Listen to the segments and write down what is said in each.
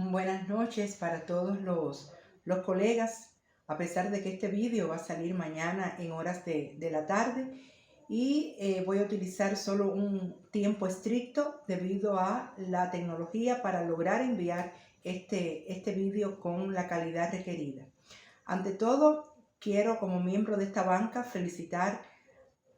Buenas noches para todos los colegas, a pesar de que este vídeo va a salir mañana en horas de la tarde y voy a utilizar solo un tiempo estricto debido a la tecnología para lograr enviar este vídeo con la calidad requerida. Ante todo, quiero como miembro de esta banca felicitar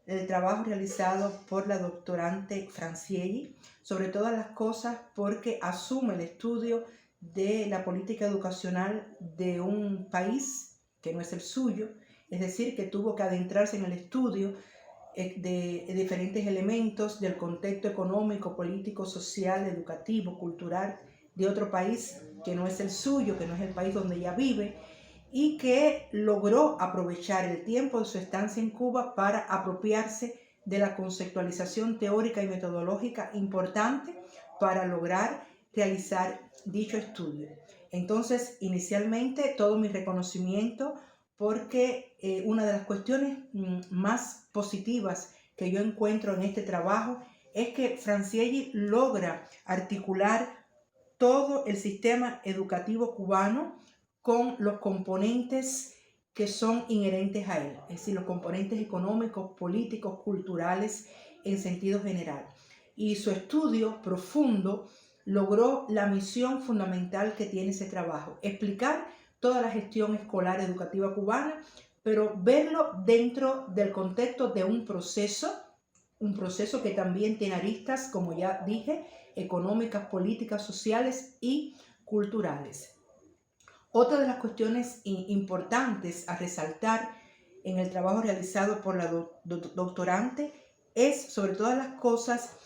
el trabajo realizado por la doctorante Francielli, sobre todas las cosas porque asume el estudio de la política educacional de un país que no es el suyo, es decir, que tuvo que adentrarse en el estudio de diferentes elementos del contexto económico, político, social, educativo, cultural de otro país que no es el suyo, que no es el país donde ella vive, y que logró aprovechar el tiempo de su estancia en Cuba para apropiarse de la conceptualización teórica y metodológica importante para lograr realizar dicho estudio. Entonces, inicialmente, todo mi reconocimiento porque una de las cuestiones más positivas que yo encuentro en este trabajo es que Francielli logra articular todo el sistema educativo cubano con los componentes que son inherentes a él, es decir, los componentes económicos, políticos, culturales en sentido general. Y su estudio profundo logró la misión fundamental que tiene ese trabajo, explicar toda la gestión escolar educativa cubana, pero verlo dentro del contexto de un proceso que también tiene aristas, como ya dije, económicas, políticas, sociales y culturales. Otra de las cuestiones importantes a resaltar en el trabajo realizado por la doctorante es, sobre todas las cosas,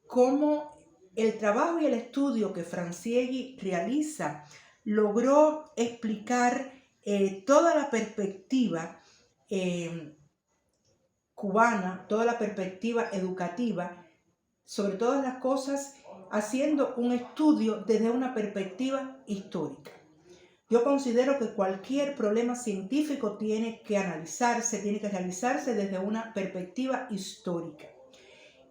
cómo el trabajo y el estudio que Francielli realiza logró explicar toda la perspectiva cubana, toda la perspectiva educativa, sobre todas las cosas, haciendo un estudio desde una perspectiva histórica. Yo considero que cualquier problema científico tiene que analizarse, tiene que realizarse desde una perspectiva histórica.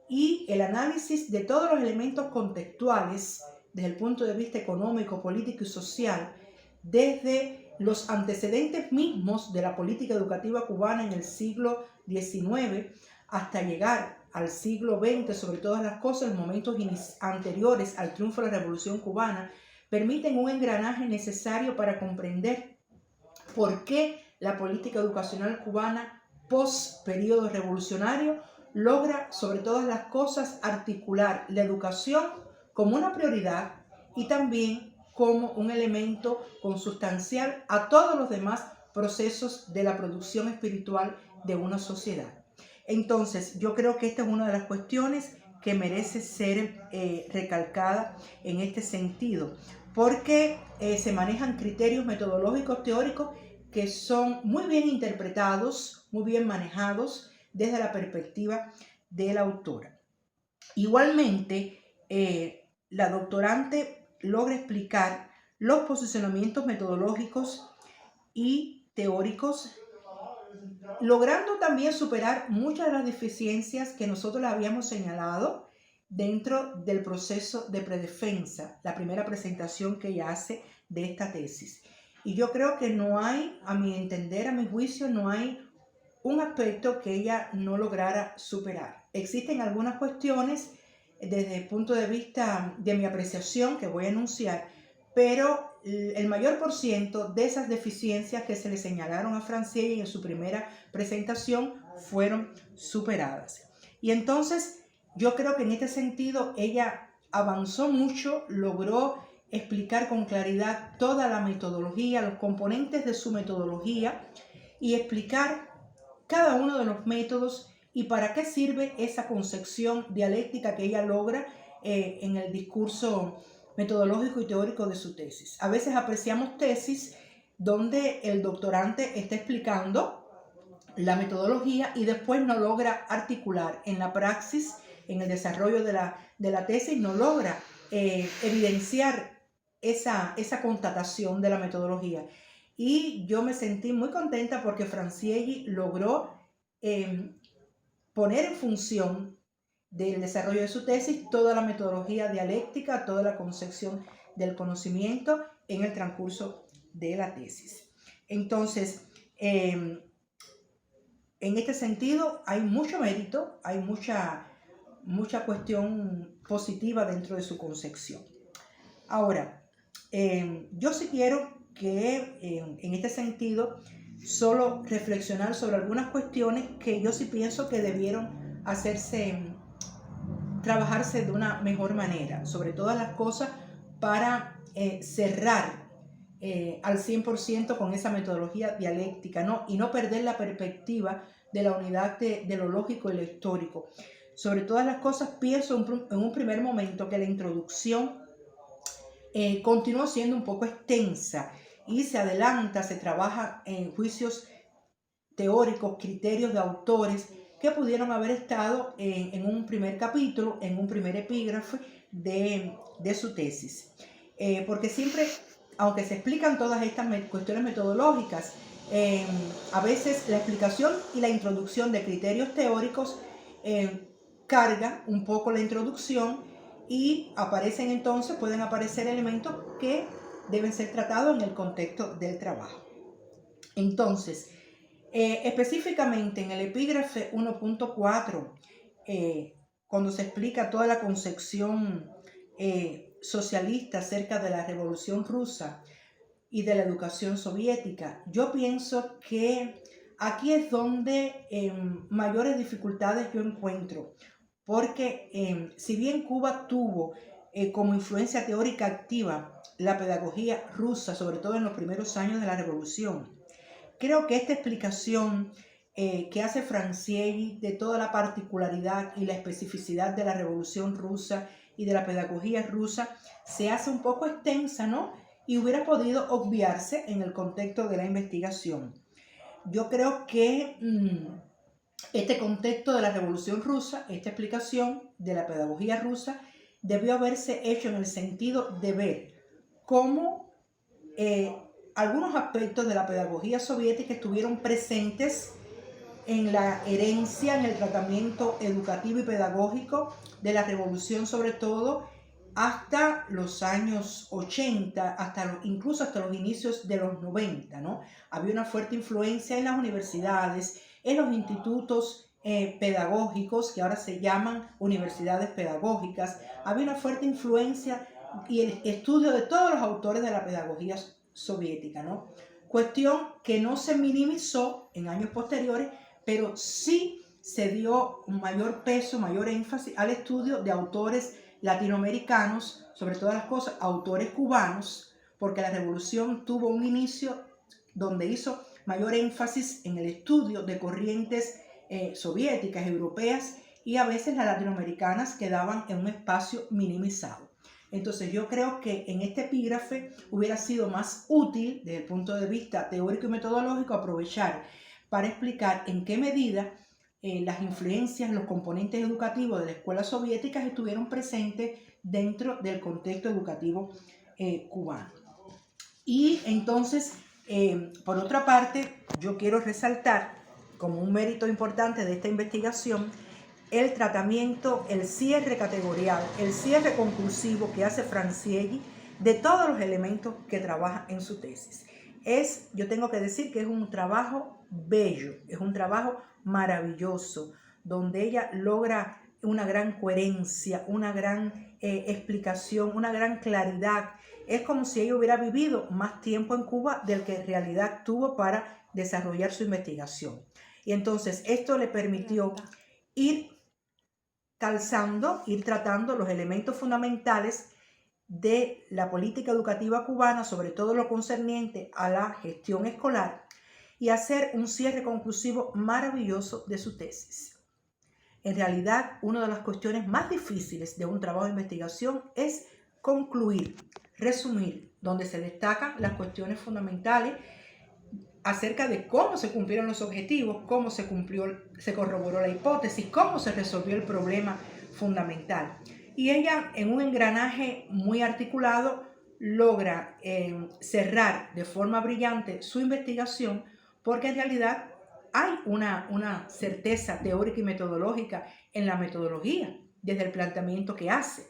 Y el análisis de todos los elementos contextuales, desde el punto de vista económico, político y social, desde los antecedentes mismos de la política educativa cubana en el siglo XIX hasta llegar al siglo XX, sobre todas las cosas, en momentos anteriores al triunfo de la Revolución Cubana, permiten un engranaje necesario para comprender por qué la política educacional cubana post-período revolucionario logra, sobre todas las cosas, articular la educación como una prioridad y también como un elemento consustancial a todos los demás procesos de la producción espiritual de una sociedad. Entonces, yo creo que esta es una de las cuestiones que merece ser recalcada en este sentido, porque se manejan criterios metodológicos teóricos que son muy bien interpretados, muy bien manejados desde la perspectiva de la autora. Igualmente, la doctorante logra explicar los posicionamientos metodológicos y teóricos, logrando también superar muchas de las deficiencias que nosotros le habíamos señalado dentro del proceso de predefensa, la primera presentación que ella hace de esta tesis. Y yo creo que no hay, a mi entender, a mi juicio, no hay un aspecto que ella no lograra superar. Existen algunas cuestiones desde el punto de vista de mi apreciación que voy a enunciar, pero el mayor por ciento de esas deficiencias que se le señalaron a Francielli en su primera presentación fueron superadas. Y entonces yo creo que en este sentido ella avanzó mucho, logró explicar con claridad toda la metodología, los componentes de su metodología y explicar cada uno de los métodos y para qué sirve esa concepción dialéctica que ella logra en el discurso metodológico y teórico de su tesis. A veces apreciamos tesis donde el doctorante está explicando la metodología y después no logra articular en la praxis, en el desarrollo de la tesis, no logra evidenciar esa constatación de la metodología. Y yo me sentí muy contenta porque Francielli logró poner en función del desarrollo de su tesis toda la metodología dialéctica, toda la concepción del conocimiento en el transcurso de la tesis. Entonces, en este sentido hay mucho mérito, hay mucha cuestión positiva dentro de su concepción. Ahora, yo sí quiero que en este sentido solo reflexionar sobre algunas cuestiones que yo sí pienso que debieron trabajarse de una mejor manera, sobre todas las cosas para cerrar al 100% con esa metodología dialéctica, ¿no? Y no perder la perspectiva de la unidad de lo lógico y lo histórico. Sobre todas las cosas, pienso en un primer momento que la introducción continúa siendo un poco extensa y se adelanta, se trabaja en juicios teóricos, criterios de autores que pudieron haber estado en un primer capítulo, en un primer epígrafe de su tesis. Porque siempre, aunque se explican todas estas cuestiones metodológicas, a veces la explicación y la introducción de criterios teóricos carga un poco la introducción y pueden aparecer elementos que deben ser tratados en el contexto del trabajo. Entonces, específicamente en el epígrafe 1.4, cuando se explica toda la concepción socialista acerca de la Revolución Rusa y de la educación soviética, yo pienso que aquí es donde mayores dificultades yo encuentro, porque si bien Cuba tuvo como influencia teórica activa la pedagogía rusa, sobre todo en los primeros años de la Revolución, creo que esta explicación que hace Francieggi de toda la particularidad y la especificidad de la Revolución Rusa y de la pedagogía rusa se hace un poco extensa, ¿no? Y hubiera podido obviarse en el contexto de la investigación. Yo creo que este contexto de la Revolución Rusa, esta explicación de la pedagogía rusa, debió haberse hecho en el sentido de ver cómo algunos aspectos de la pedagogía soviética estuvieron presentes en la herencia, en el tratamiento educativo y pedagógico de la revolución, sobre todo hasta los años 80, incluso hasta los inicios de los 90, ¿no? Había una fuerte influencia en las universidades, en los institutos pedagógicos, que ahora se llaman universidades pedagógicas. Había una fuerte influencia y el estudio de todos los autores de la pedagogía soviética, ¿no? Cuestión que no se minimizó en años posteriores, pero sí se dio un mayor peso, mayor énfasis al estudio de autores latinoamericanos, sobre todas las cosas, autores cubanos, porque la revolución tuvo un inicio donde hizo mayor énfasis en el estudio de corrientes soviéticas, europeas, y a veces las latinoamericanas quedaban en un espacio minimizado. Entonces yo creo que en este epígrafe hubiera sido más útil desde el punto de vista teórico y metodológico aprovechar para explicar en qué medida las influencias, los componentes educativos de la escuela soviética estuvieron presentes dentro del contexto educativo cubano. Y entonces, por otra parte, yo quiero resaltar como un mérito importante de esta investigación el tratamiento, el cierre categorial, el cierre conclusivo que hace Francieggi de todos los elementos que trabaja en su tesis. Yo tengo que decir que es un trabajo bello, es un trabajo maravilloso, donde ella logra una gran coherencia, una gran explicación, una gran claridad. Es como si ella hubiera vivido más tiempo en Cuba del que en realidad tuvo para desarrollar su investigación. Y entonces esto le permitió ir calzando, ir tratando los elementos fundamentales de la política educativa cubana, sobre todo lo concerniente a la gestión escolar, y hacer un cierre conclusivo maravilloso de su tesis. En realidad, una de las cuestiones más difíciles de un trabajo de investigación es concluir, resumir, donde se destacan las cuestiones fundamentales acerca de cómo se cumplieron los objetivos, cómo se corroboró la hipótesis, cómo se resolvió el problema fundamental. Y ella, en un engranaje muy articulado, logra cerrar de forma brillante su investigación, porque en realidad hay una certeza teórica y metodológica en la metodología, desde el planteamiento que hace.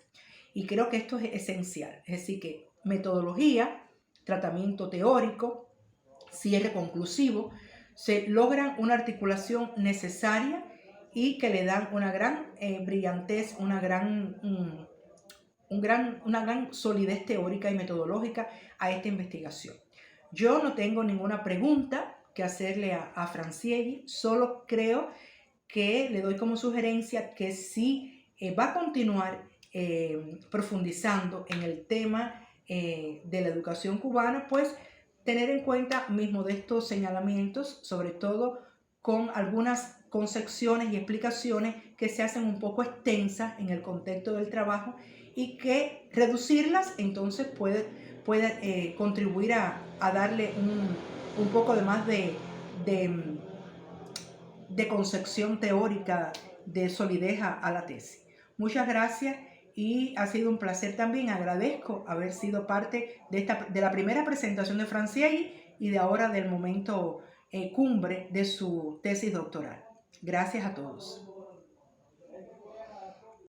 Y creo que esto es esencial. Es decir, que metodología, tratamiento teórico, cierre conclusivo, se logran una articulación necesaria y que le dan una gran brillantez, una gran solidez teórica y metodológica a esta investigación. Yo no tengo ninguna pregunta que hacerle a Francieggi, solo creo que le doy como sugerencia que si va a continuar profundizando en el tema de la educación cubana, pues tener en cuenta mis modestos señalamientos, sobre todo con algunas concepciones y explicaciones que se hacen un poco extensas en el contexto del trabajo y que reducirlas entonces puede contribuir a darle un poco de más de concepción teórica, de solidez a la tesis. Muchas gracias y ha sido un placer también. Agradezco haber sido parte de la primera presentación de Francieggi y de ahora del momento cumbre de su tesis doctoral. Gracias a todos.